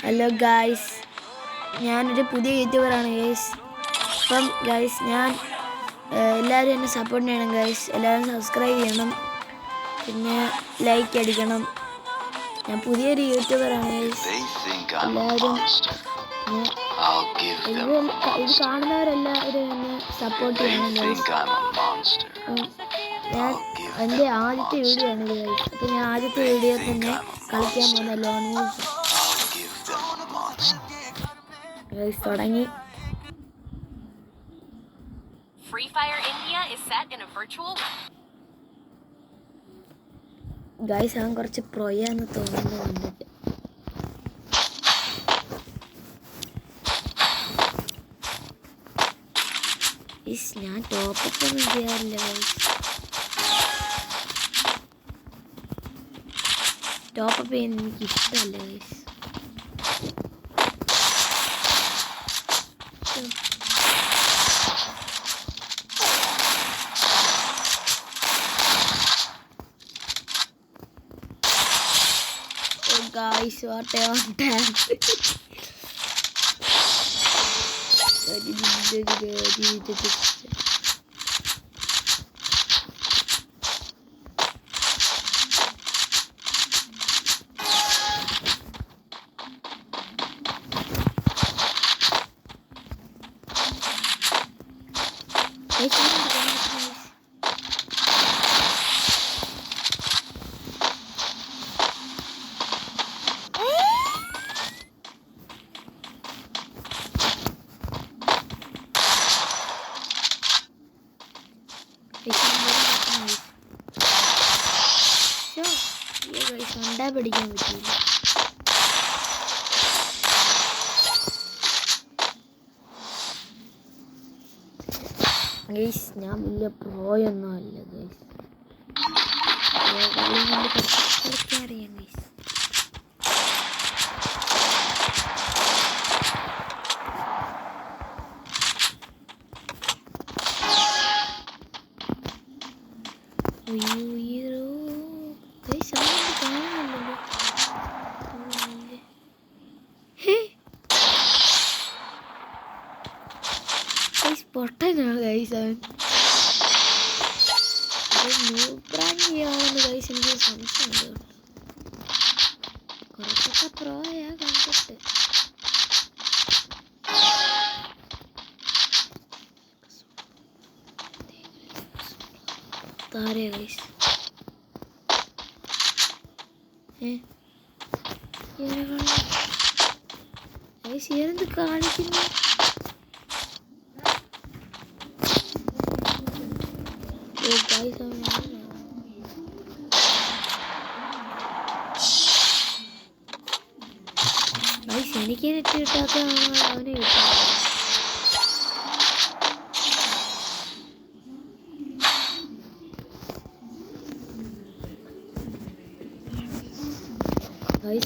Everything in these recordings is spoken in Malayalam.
ഹലോ ഗായ്സ്, ഞാനൊരു പുതിയ യൂട്യൂബറാണ് ഗൈസ്. അപ്പം ഗൈസ് എല്ലാവരും എന്നെ സപ്പോർട്ട് ചെയ്യണം ഗൈസ്. എല്ലാവരും സബ്സ്ക്രൈബ് ചെയ്യണം, പിന്നെ ലൈക്ക് അടിക്കണം. ഞാൻ പുതിയൊരു യൂട്യൂബറാണ് ഗൈസ്. എല്ലാവരും ഇത് കാണുന്നവരെല്ലാവരും എന്നെ സപ്പോർട്ട് ചെയ്യണം ഗൈസ്. ഞാൻ എൻ്റെ ആദ്യത്തെ വീഡിയോ ആണ് ഗൈസ്. അപ്പം ഞാൻ ആദ്യത്തെ വീഡിയോ തന്നെ കളിക്കാൻ പോകുന്ന ലോൺ വോൾഫ് ഗൈസ്. തുടങ്ങി. Free Fire India is set in a virtual guys, അവൻ കുറച്ച് പ്രൊയാന്ന് തോന്നുന്നു കണ്ടിട്ട്. ഞാൻ ടോപ്പപ്പ് ഒന്നും ചെയ്യാറില്ല ഗൈസ്. ടോപ്പപ്പ് ചെയ്യാൻ എനിക്ക് ഇഷ്ടമല്ല guys. Guys, what I want കണ്ടാ പിടിക്കാൻ പറ്റില്ല. ഗൈസ്, ഞാൻ വലിയ പ്രോയൊന്നും അല്ല ഗൈസ്. കളിക്കാൻ അറിയാം ഗൈസ്. പൊട്ടനാ ഗൈസ് അവൻ. ാണെന്ന് ഗൈസ് എനിക്ക് സംശയമുണ്ട്. കുറച്ചൊക്കെ പ്രോയാ കണ്ടിട്ട്. താരേ ഗൈസ്. ഇവരെന്ത് കാണിക്കുന്നു? എനിക്ക് നെറ്റ് കിട്ടാത്ത അവനെ കിട്ടും.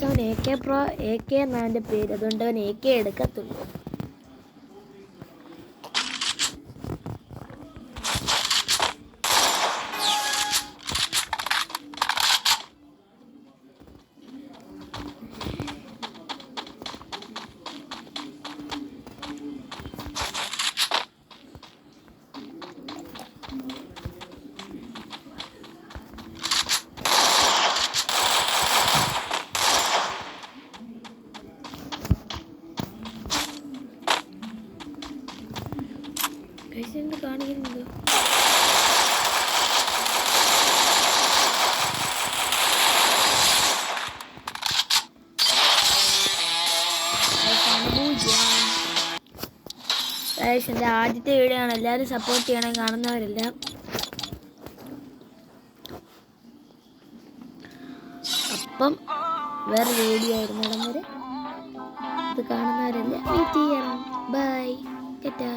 അവൻ AK Pro, AK എന്നാണ് എൻ്റെ പേര്. അതുകൊണ്ട് അവൻ AK എടുക്കത്തുള്ളൂ. എന്ത് കാണിക്കുന്നുണ്ട്? എൻ്റെ ആദ്യത്തെ വീഡിയോ ആണ്. എല്ലാവരും സപ്പോർട്ട് ചെയ്യണം, കാണുന്നവരെല്ലാം. അപ്പം വേറെ വീഡിയോ ആയിരുന്നു ഇടം വരെ. ഇത് കാണുന്നവരെല്ലാം വെയിറ്റ് ചെയ്യണം. ബൈ, ടാറ്റാ.